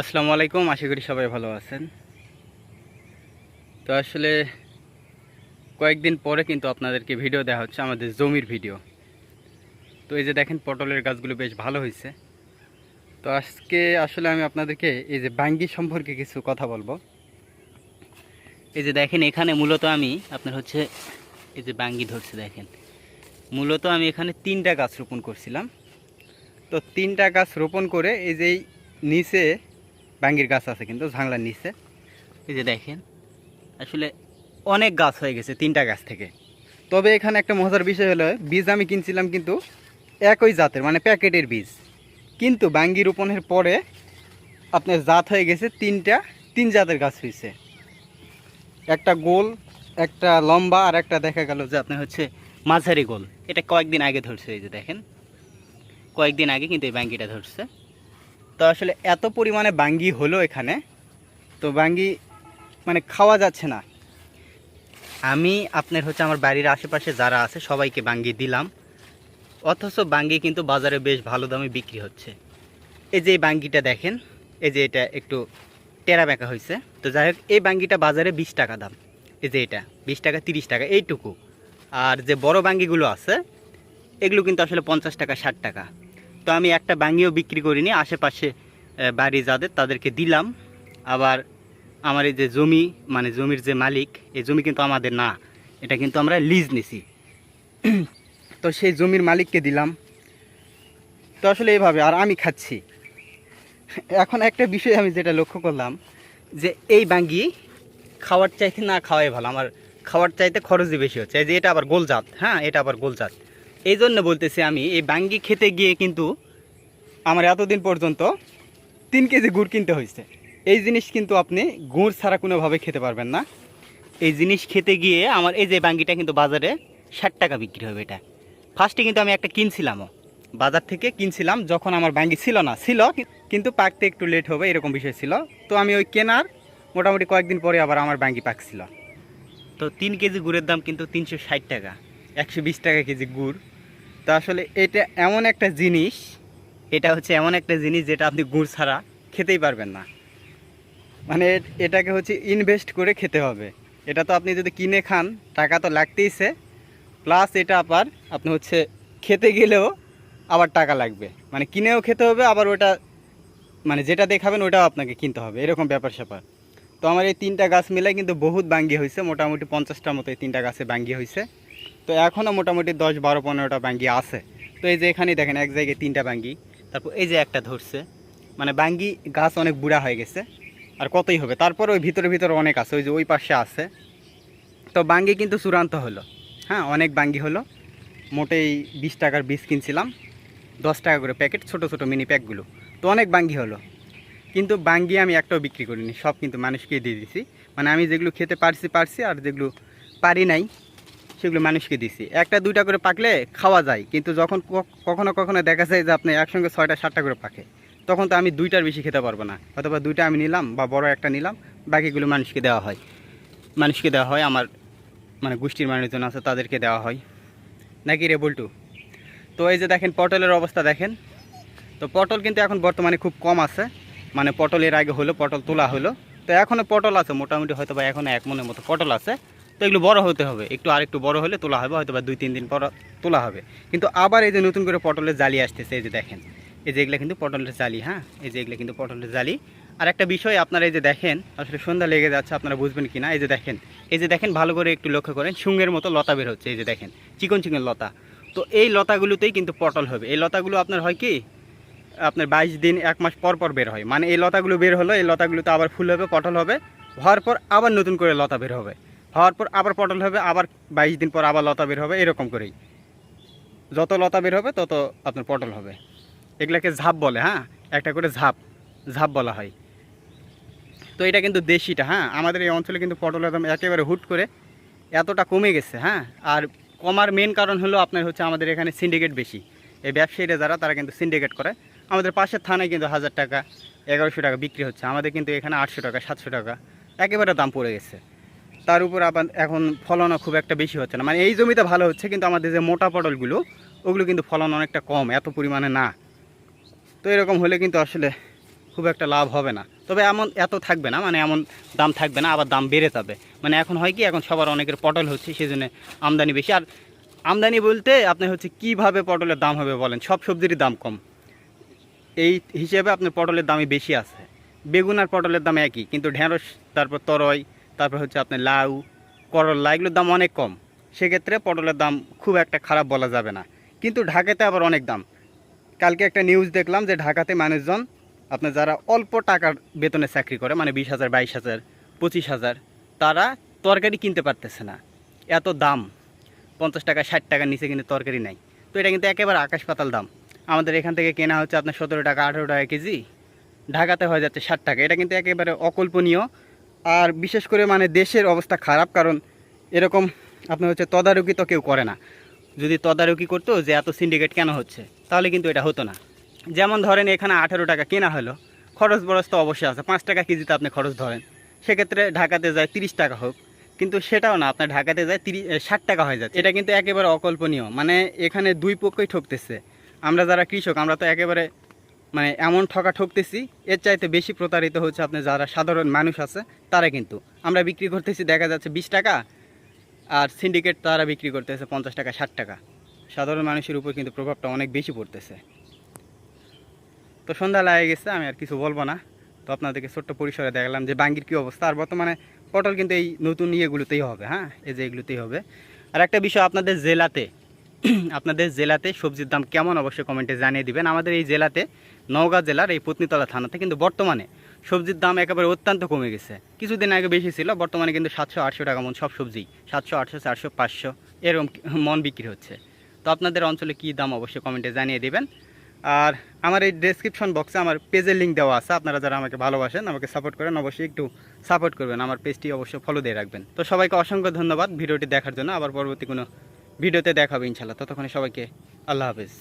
আসসালামু আলাইকুম, আশা করি সবাই ভালো আছেন। তো আসলে কয়েকদিন পরে কিন্তু আপনাদেরকে ভিডিও দেওয়া হচ্ছে, আমাদের জমির ভিডিও। তো এই যে দেখেন পটলের গাছগুলো বেশ ভালো হয়েছে। তো আজকে আসলে আমি আপনাদেরকে এই যে বাঙ্গি সম্পর্কে কিছু কথা বলবো। এই যে দেখেন এখানে মূলত আমি আপনার হচ্ছে এই যে বাঙ্গি ধরছে দেখেন, মূলত আমি এখানে 3টা গাছ রোপণ করছিলাম। তো 3টা গাছ রোপণ করে এই যে নিচে বাঙ্গির গাছ আছে কিন্তু ঝাংলার নিচে, এই যে দেখেন আসলে অনেক গাছ হয়ে গেছে 3টা গাছ থেকে। তবে এখানে একটা মজার বিষয় হলো, বীজ আমি কিনছিলাম কিন্তু একই জাতের, মানে প্যাকেটের বীজ। কিন্তু বাঙ্গি রোপণের পরে আপনার জাত হয়ে গেছে 3 জাতের গাছ হয়েছে। একটা গোল, একটা লম্বা, আর একটা দেখা গেল যে আপনার হচ্ছে মাঝারি গোল। এটা কয়েকদিন আগে ধরছে, এই যে দেখেন কয়েকদিন আগে কিন্তু এই বাঙ্গিটা ধরছে। তো আসলে এত পরিমাণে বাঙ্গি হলো এখানে, তো বাঙ্গি মানে খাওয়া যাচ্ছে না। আমি আপনার হচ্ছে আমার বাড়ির আশেপাশে যারা আছে সবাইকে বাঙ্গি দিলাম, অথচ বাঙ্গি কিন্তু বাজারে বেশ ভালো দামে বিক্রি হচ্ছে। এই যে এই বাঙ্গিটা দেখেন, এই যে এটা একটু টেরা বেঁকা হয়েছে। তো যাই হোক, এই বাঙ্গিটা বাজারে 20 টাকা দাম। এই যে এটা 20 টাকা 30 টাকা এইটুকু। আর যে বড় বাঙ্গিগুলো আছে এগুলো কিন্তু আসলে 50 টাকা 60 টাকা। তো আমি একটা বাঙ্গিও বিক্রি করিনি, আশেপাশে বাড়ি যাদের তাদেরকে দিলাম। আবার আমার এই যে জমি, মানে জমির যে মালিক, এই জমি কিন্তু আমাদের না, এটা কিন্তু আমরা লিজ নিছি। তো সেই জমির মালিককে দিলাম। তো আসলে এইভাবে আর আমি খাচ্ছি। এখন একটা বিষয় আমি যেটা লক্ষ্য করলাম, যে এই বাঙ্গি খাওয়ার চাইতে না খাওয়াই ভালো। আমার খাওয়ার চাইতে খরচই বেশি হচ্ছে। এই যে এটা আবার গোলজাত, হ্যাঁ এটা আবার গোলজাত। এই জন্য বলতেছি, আমি এই বাঙ্গি খেতে গিয়ে কিন্তু আমার এতদিন পর্যন্ত 3 কেজি গুড় কিনতে হয়েছে। এই জিনিস কিন্তু আপনি গুড় ছাড়া কোনোভাবে খেতে পারবেন না। এই জিনিস খেতে গিয়ে আমার এই যে বাঙ্গিটা কিন্তু বাজারে 60 টাকা বিক্রি হবে। এটা ফার্স্টে কিন্তু আমি একটা কিনছিলামও, বাজার থেকে কিনছিলাম, যখন আমার বাঙ্গি ছিল না, ছিল কিন্তু পাকতে একটু লেট হবে এরকম বিষয় ছিল। তো আমি ওই কেনার মোটামুটি কয়েকদিন পরে আবার আমার বাঙ্গি পাকছিল। তো 3 কেজি গুড়ের দাম কিন্তু 360 টাকা, 120 টাকা কেজি গুড়। তো আসলে এটা এমন একটা জিনিস, এটা হচ্ছে এমন একটা জিনিস যেটা আপনি গুড় ছাড়া খেতেই পারবেন না। মানে এটাকে হচ্ছে ইনভেস্ট করে খেতে হবে। এটা তো আপনি যদি কিনে খান টাকা তো লাগতেইছে, প্লাস এটা আবার আপনি হচ্ছে খেতে গেলেও আবার টাকা লাগবে। মানে কিনেও খেতে হবে, আবার ওটা মানে যেটা দেখাবেন ওটাও আপনাকে কিনতে হবে, এরকম ব্যাপার স্যাপার। তো আমার এই 3টা গাছ মিলে কিন্তু বহুত বাঙ্গি হয়েছে, মোটামুটি 50টার মতো এই 3টা গাছে বাঙ্গি হয়েছে। তো এখনও মোটামুটি 10, 12, 15টা বাঙ্গি আছে। তো এই যে এখানে দেখেন এক জায়গায় 3টা বাঙ্গি, তারপর এই যে একটা ধরছে। মানে বাঙ্গি গাছ অনেক বুড়া হয়ে গেছে, আর কতই হবে। তারপর ওই ভিতরে ভিতরে অনেক আছে, ওই যে ওই পাশে আছে। তো বাঙ্গি কিন্তু চূড়ান্ত হলো, হ্যাঁ অনেক বাঙ্গি হলো। মোটেই 20 টাকার বীজ কিনছিলাম, 10 টাকা করে প্যাকেট, ছোট ছোট মিনি প্যাকগুলো। তো অনেক বাঙ্গি হলো, কিন্তু বাঙ্গি আমি একটাও বিক্রি করিনি, সব কিন্তু মানুষকে দিয়ে দিছি। মানে আমি যেগুলো খেতে পারছি, আর যেগুলো পারি নাই সেগুলো মানুষকে দিছি। 1টা 2টা করে পাকলে খাওয়া যায়, কিন্তু যখন কখনো কখনো দেখা যায় যে আপনি একসঙ্গে 6টা 7টা করে পাকে, তখন তো আমি 2টার বেশি খেতে পারবো না। অথবা 2টা আমি নিলাম, বা বড় একটা নিলাম, বাকিগুলো মানুষকে দেওয়া হয়। আমার মানে গোষ্ঠীর মানুষজন আছে তাদেরকে দেওয়া হয়, নাকি রে বল্টু? তো এই যে দেখেন পটলের অবস্থা দেখেন। তো পটল কিন্তু এখন বর্তমানে খুব কম আছে। মানে পটলের আগে হলো, পটল তোলা হলো। তো এখনও পটল আছে মোটামুটি, হয়তো বা এখনও 1 মনের মতো পটল আছে। তো এগুলো বড় হতে হবে, আরেকটু বড় হলে তোলা হবে, হয়তো বা 2-3 দিন পর তোলা হবে। কিন্তু আবার এই যে নতুন করে পটলের জালি আসতেছে, এই যে দেখেন, এই যে এগুলো কিন্তু পটলের জালি, হ্যাঁ এই যে এগুলো কিন্তু পটলের জালি। আর একটা বিষয় আপনারা এই যে দেখেন, আসলে সন্ধ্যা লেগে যাচ্ছে, আপনারা বুঝবেন কি না, এই যে দেখেন ভালো করে একটু লক্ষ্য করেন, শুঙ্গের মতো লতা বের হচ্ছে, এই যে দেখেন চিকন চিকন লতা। তো এই লতাগুলোতেই কিন্তু পটল হবে। এই লতাগুলো আপনার হয় কি, আপনার 22 দিন 1 মাস পর পর বের হয়। মানে এই লতাগুলো বের হলো, এই লতাগুলোতে আবার ফুল হবে, পটল হবে, হওয়ার পর আবার নতুন করে লতা বের হবে, হওয়ার পর আবার পটল হবে, আবার 22 দিন পর আবার লতা বের হবে, এরকম করেই যত লতা বের হবে তত আপনার পটল হবে। এগুলাকে ঝাপ বলে, হ্যাঁ একটা করে ঝাপ ঝাপ বলা হয়। তো এটা কিন্তু দেশিটা, হ্যাঁ আমাদের এই অঞ্চলে কিন্তু পটলের দাম একেবারে হুট করে এতটা কমে গেছে, হ্যাঁ। আর কমার মেন কারণ হলো আপনার হচ্ছে আমাদের এখানে সিন্ডিকেট বেশি। এই ব্যবসায়ীরা যারা, তারা কিন্তু সিন্ডিকেট করে। আমাদের পাশের থানায় কিন্তু 1000 টাকা 1100 টাকা বিক্রি হচ্ছে, আমাদের কিন্তু এখানে 800 টাকা 700 টাকা একেবারে দাম পড়ে গেছে। তার উপর আবার এখন ফলনও খুব একটা বেশি হচ্ছে না। মানে এই জমিতে ভালো হচ্ছে, কিন্তু আমাদের যে মোটা পটলগুলো ওগুলো কিন্তু ফলন অনেকটা কম, এত পরিমাণে না। তো এরকম হলে কিন্তু আসলে খুব একটা লাভ হবে না। তবে এত থাকবে না, মানে এমন দাম থাকবে না, আবার দাম বেড়ে যাবে। মানে এখন হয় কি, এখন সবার অনেকের পটল হচ্ছে, সেই জন্য আমদানি বেশি। আর আমদানি বলতে আপনার হচ্ছে কীভাবে পটলের দাম হবে বলেন, সব সবজিরই দাম কম, এই হিসেবে আপনার পটলের দামই বেশি আছে। বেগুন আর পটলের দাম একই, কিন্তু ঢেঁড়স, তারপর তরই, তারপর হচ্ছে আপনার লাউ, করলা, এগুলোর দাম অনেক কম। সেক্ষেত্রে পটলের দাম খুব একটা খারাপ বলা যাবে না। কিন্তু ঢাকাতে আবার অনেক দাম। কালকে একটা নিউজ দেখলাম যে ঢাকাতে মানুষজন, আপনার যারা অল্প টাকার বেতনে চাকরি করে, মানে 20,000, 22,000, 25,000, তারা তরকারি কিনতে পারতেছে না, এত দাম। 50 টাকা 60 টাকার নিচে কিন্তু তরকারি নাই। তো এটা কিন্তু একেবারে আকাশ পাতাল দাম। আমাদের এখান থেকে কেনা হচ্ছে আপনার 17 টাকা 18 টাকা কেজি, ঢাকাতে হয়ে যাচ্ছে 60 টাকা। এটা কিন্তু একেবারে অকল্পনীয়। আর বিশেষ করে মানে দেশের অবস্থা খারাপ, কারণ এরকম আপনার হচ্ছে তদারকি তো কেউ করে না। যদি তদারকি করতো যে এত সিন্ডিকেট কেন হচ্ছে, তাহলে কিন্তু এটা হতো না। যেমন ধরেন এখানে 18 টাকা কেনা হলো, খরচ বরচ তো অবশ্যই আছে, 5 টাকা কেজিতে আপনি খরচ ধরেন, সেক্ষেত্রে ঢাকাতে যায় 30 টাকা হোক, কিন্তু সেটাও না, আপনার ঢাকাতে যায় 60 টাকা হয়ে যাচ্ছে। এটা কিন্তু একেবারে অকল্পনীয়। মানে এখানে দুই পক্ষই ঠকতেছে। আমরা যারা কৃষক, আমরা তো একেবারে মানে এমন ঠকতেছি, এর চাইতে বেশি প্রতারিত হচ্ছে আপনি যারা সাধারণ মানুষ আছে তারা। কিন্তু আমরা বিক্রি করতেছি দেখা যাচ্ছে 20 টাকা, আর সিন্ডিকেট তারা বিক্রি করতেছে 50 টাকা 60 টাকা। সাধারণ মানুষের উপর কিন্তু প্রভাবটা অনেক বেশি পড়তেছে। তো সন্ধ্যা লাগে গেছে, আমি আর কিছু বলবো না। তো আপনাদেরকে ছোট্ট পরিসরে দেখালাম যে বাঙ্গির কী অবস্থা। আর বর্তমানে পটল কিন্তু এই নতুন ইয়েগুলোতেই হবে, হ্যাঁ, এই যে এগুলোতেই হবে। আর একটা বিষয়, আপনাদের জেলাতে আপনাদের জেলাতে সবজির দাম কেমন অবশ্যই কমেন্টে জানিয়ে দিবেন। আমাদের এই জেলাতে, নওগাঁ জেলার এই পত্নীতলা থানাতে কিন্তু বর্তমানে সবজির দাম একেবারে অত্যন্ত কমে গেছে। কিছুদিন আগে বেশি ছিল, বর্তমানে কিন্তু 700-800 টাকা মন সব সবজি, 700, 800, 400, 500 এরকম মন বিক্রি হচ্ছে। তো আপনাদের অঞ্চলে কী দাম অবশ্যই কমেন্টে জানিয়ে দিবেন। আর আমার এই ডেসক্রিপশন বক্সে আমার পেজের লিঙ্ক দেওয়া আছে। আপনারা যারা আমাকে ভালোবাসেন, আমাকে সাপোর্ট করেন, অবশ্যই একটু সাপোর্ট করবেন, আমার পেজটি অবশ্যই ফলো দিয়ে রাখবেন। তো সবাইকে অসংখ্য ধন্যবাদ ভিডিওটি দেখার জন্য। আবার পরবর্তী কোনো ভিডিওতে দেখাবে ইনশাল্লাহ। ততক্ষণে সবাইকে আল্লাহ হাফেজ।